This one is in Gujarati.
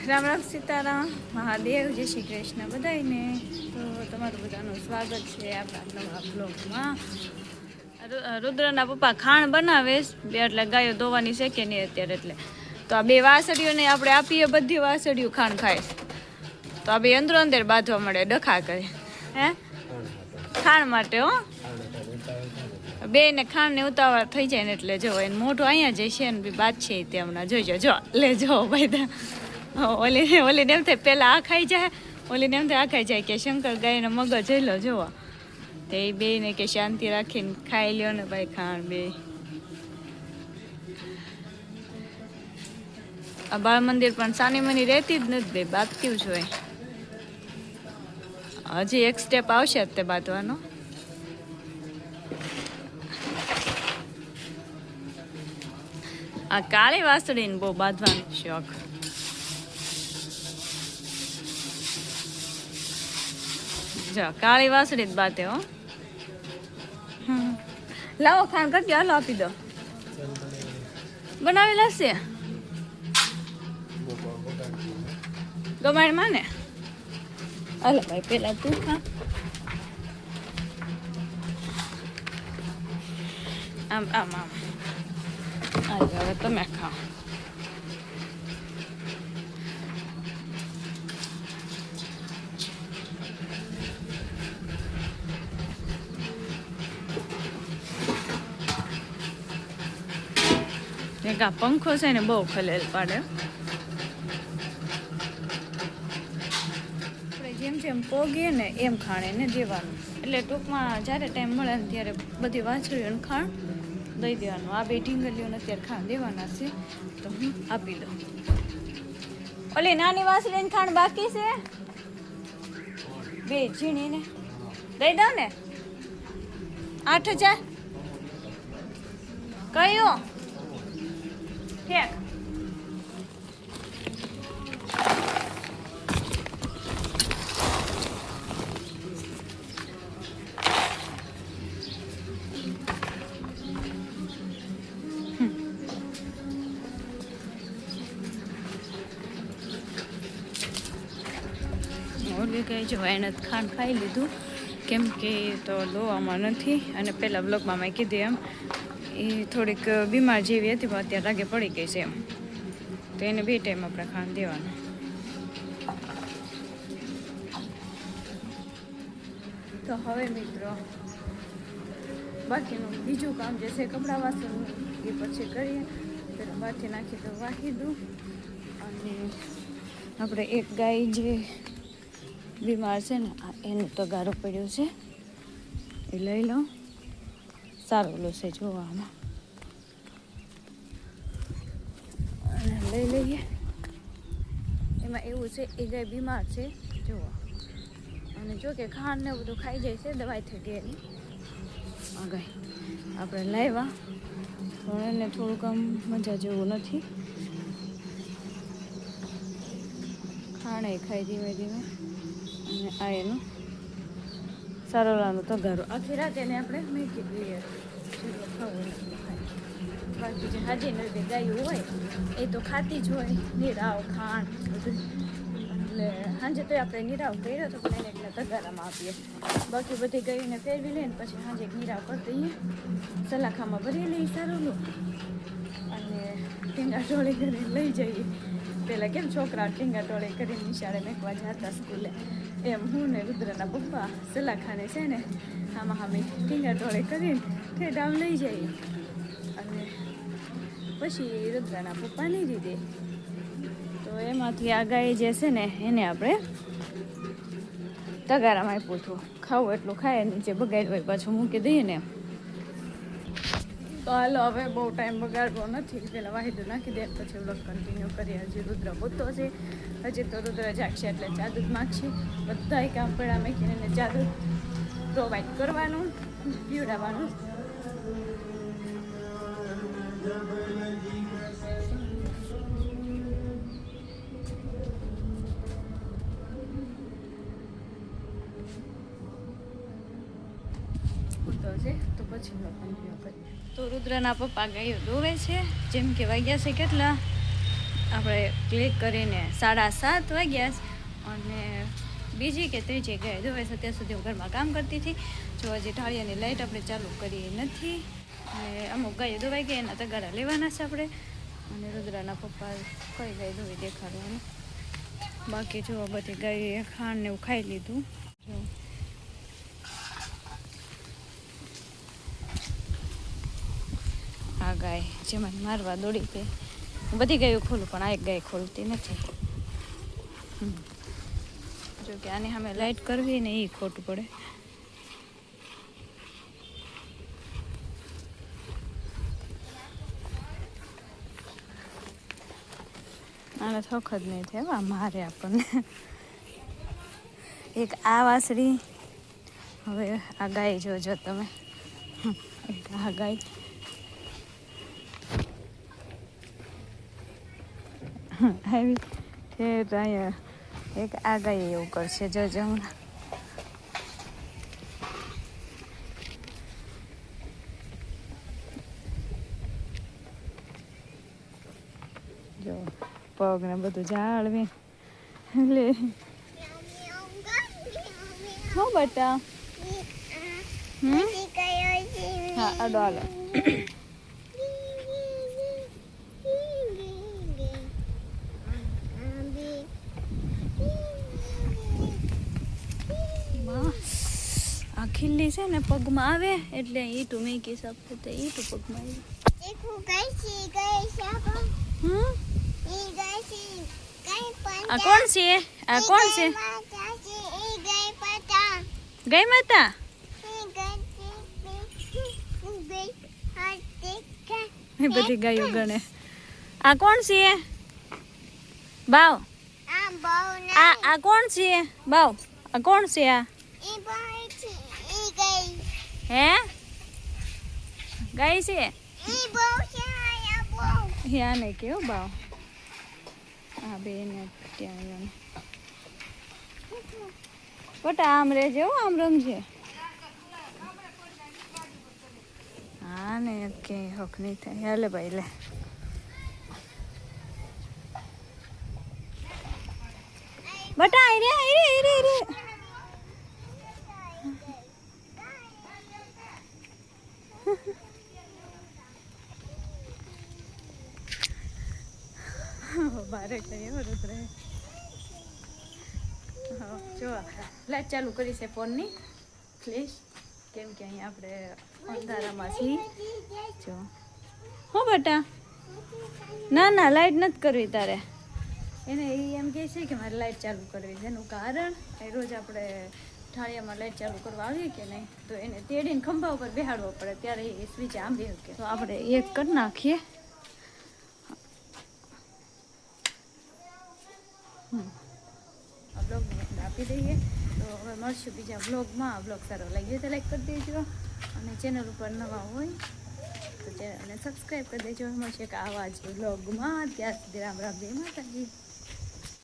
રામ રામ સીતારામ મહાદેવ જય શ્રી કૃષ્ણ બધાને. તો તમારું બધાનું સ્વાગત છે આપણા નવા બ્લોગમાં. રુદ્રના પપ્પા ખાણ બનાવે બે, એટલે ગાયો ધોવાની છે કે નહીં અત્યારે, એટલે તો આ બે વાસળીઓને આપણે આપીએ, બધી વાસળીઓ ખાણ ખાય. તો આ બે અંદરો અંદર બાંધવા મળે, ડખા કરે હે ખાણ માટે. હો બે ને ખાણ ને ઉતાવળ થઈ જાય ને એટલે જો એને મોઢું અહીંયા જાય છે ને બી બાદ છે તે હમણાં જોઈજો. જો લે જો ભાઈ ઓલીને એમ થાય પહેલાં આ ખાઈ જાય, ઓલીને એમ થાય આ ખાઈ જાય કે શંકર ગાયનો મગજ જોઈ લો જોવા. તે એ બે ને કે શાંતિ રાખીને ખાઈ લ્યો ને ભાઈ ખાણ બે. આ બાળ મંદિર પણ સાની મની રહેતી જ નથી બે, બાંધતી જ હોય. હજી એક સ્ટેપ આવશે જ તે બાંધવાનો. આ કાળી વાસળીને બહુ બાંધવાનો શોખ. જો કાળી વાસળી જ બાંધે. હો લાવો ખાણ કરજો, હાલો આપી દો. બનાવી લાગશે ગમાણમાં ને. હાલો ભાઈ પેલા તું ખા. આમ આમ આમ હવે તમે ખાઓ. એક આ પંખો છે ને બહુ ખલેલ પાડે. આપણે જેમ જેમ પોગીએ ને એમ ખાણે ને દેવાનું, એટલે ટૂંકમાં જ્યારે ટાઈમ મળે ને ત્યારે બધી વાછળીઓને ખાણ દઈ દેવાનું. આ બે ઢીંગલીઓને અત્યારે ખાણ દેવાના છે તો હું આપી દઉં. ઓલી નાની વાસળીને ખાણ બાકી છે બે ઝીણીને દઈ દઉં ને. 8,000 કયો ફેક. ઓલી કઈ જો એને ખાંડ ખાઈ લીધું, કેમ કે તો દોવામાં નથી. અને પહેલાં બ્લોગમાં મેં કીધું એમ એ થોડીક બીમાર જેવી હતી પણ અત્યારે રાગે પડી ગઈ છે એમ, તો એને બે ટાઈમ આપણે ખાંડ દેવાનું. તો હવે મિત્રો બાકીનું બીજું કામ જે છે કપડાં વાસણનું એ પછી કરીએ. પેલા બાથી નાખી તો વાહી દઉં. અને આપણે એક ગાય જે બીમાર છે ને એનું તગારો પડ્યો છે એ લઈ લઉં. સારું છે જોવામાં, અને લઈ લઈએ. એમાં એવું છે એ ગાય બીમાર છે જોવા, અને જો કે ખાંડ ને બધું ખાઈ જાય છે દવાઈ થઈ ગઈ એની. આ ગાય આપણે લાવ્યા પણ એને થોડુંક આમ મજા જેવું નથી. ખાણે ખાઈ ધીમે ધીમે. અને આ એનું સારોલાનું તગારો આખી રાત એને આપણે મૂકી દઈએ. બાકી જે હાજી નવી ગાયું હોય એ તો ખાતી જ હોય નીરાવ ખાંડ બધું. એટલે સાંજે તો આપણે નીરાવ કર્યો તો પણ એને એટલે તગારામાં આપીએ. બાકી બધી ગાયોને ફેરવી લઈને પછી સાંજે નીરાવ કરી દઈએ, સલાખામાં ભરી લઈએ સારોલું, અને ટીંગા ટોળી કરીને લઈ જઈએ. પહેલાં કેમ છોકરા ટીંગા ટોળી કરીને નિશાળે મેકવા જતા સ્કૂલે, એમ હું ને રુદ્રના પપ્પા સલાખાને છે ને આમાં અમે ટીંગા ટોળે કરીને ઠેઠ આમ લઈ જઈએ. અને પછી રુદ્રના પપ્પા નહીં દીધે તો એમાંથી આ ગાય જે છે ને એને આપણે તગારામાં આપ્યું હતું. ખાવું એટલું ખાય, નીચે બગાડ હોય પાછું મૂકી દઈએ ને. તો હાલો હવે બહુ ટાઈમ બગાડવો નથી, પહેલાં વાહિદું નાખી દે પછી બ્લોગ કન્ટિન્યુ કરીએ. હજી રુદ્ર પોતો છે, હજી તો રુદ્ર જાગશે એટલે ચા દૂધ માગશે. બધાય કામ પડ્યા મેકીને એને ચા દૂધ પ્રોવાઈડ કરવાનું, પીવડાવવાનું. તો પછી કન્ટિન્યુ કરીએ. તો રુદ્રના પપ્પા ગાયો દોવે છે, જેમ કે વાગ્યા છે કેટલા આપણે ક્લિક કરીને 7:30 વાગ્યા છે અને બીજી કે ત્રીજી ગાય ધોવાય છે ત્યાં સુધી હું ઘરમાં કામ કરતી હતી. જો હજી ઢાળિયાની લાઇટ આપણે ચાલુ કરી નથી અને અમુક ગાયો ધોવાઈ ગઈ એના તગારા લેવાના છે આપણે. અને રુદ્રના પપ્પા કઈ ગાય ધોવી દેખાડવાનું. બાકી જો બધી ગાય ખાંડ ને એવું ખાઈ લીધું. જો આ ગાય જેમાં મારવા દોડી ગઈ. બધી ગાયો ખોલું પણ આ એક ગાય ખોલતી નથી. જો કે આની સામે લાઇટ કરવી ને એ ખોટું પડે. આને થોખ જ નહીં થાય મારે આપણને. એક આ વાસળી, હવે આ ગાય જોજો તમે. એક આ ગાય, આવી અહીંયા એક આ ગાય એવું કરશે જોજો હમણાં. જો પગ ને બધું જાળવી લે. હા બેટા. હા અડો હાલો. આ ખીલ્લી છે ને પગમાં આવે એટલે ઈટું મેકી શકતે તો ઈટું પગમાં આવી. આ કોણ છે? આ કોણ છે? ગાય માતા. એ બધી ગાયો ગણે. આ કોણ છે? બાવ. આ કોણ છે? બાવ. આ કોણ છે? આ હે ગાય છે? યા નહીં કેવું બાવ. હા બેન ત્યાં બટા આમ રહેજે હો, આમ રમજે. હા ને કે હક નહીં થાય. હાલે ભાઈ લે. બટા આઈ રે આઈ રે આઈ રે. બારે કઈ રુદ્ર. હા જો લાઈટ ચાલુ કરી છે ફોનની ફ્લેશ, કેમ કે અહીંયા આપણે અંધારામાં છીએ. જો હો બેટા. ના ના લાઈટ નથી કરવી તારે. એને એ એમ કહે છે કે મારે લાઈટ ચાલુ કરવી છે. એનું કારણ એ રોજ આપણે ઢાળિયામાં લાઈટ ચાલુ કરવા આવીએ કે નહીં તો એને તેડીને ખંભા ઉપર બેહાડવો પડે ત્યારે એ સ્વિચ આંબી શકે. તો આપણે એક કરી નાખીએ. આ બ્લોગને આપી દઈએ. તો હવે મળશું બીજા બ્લોગમાં. બ્લોગ સારો લાગ્યો તો લાઈક કરી દેજો અને ચેનલ ઉપર નવા હોય તો ચેનલને સબસ્ક્રાઈબ કરી દેજો. મળશે કે આવા જ બ્લોગમાં. ત્યાં સુધી રામ રામ જય માતાજી.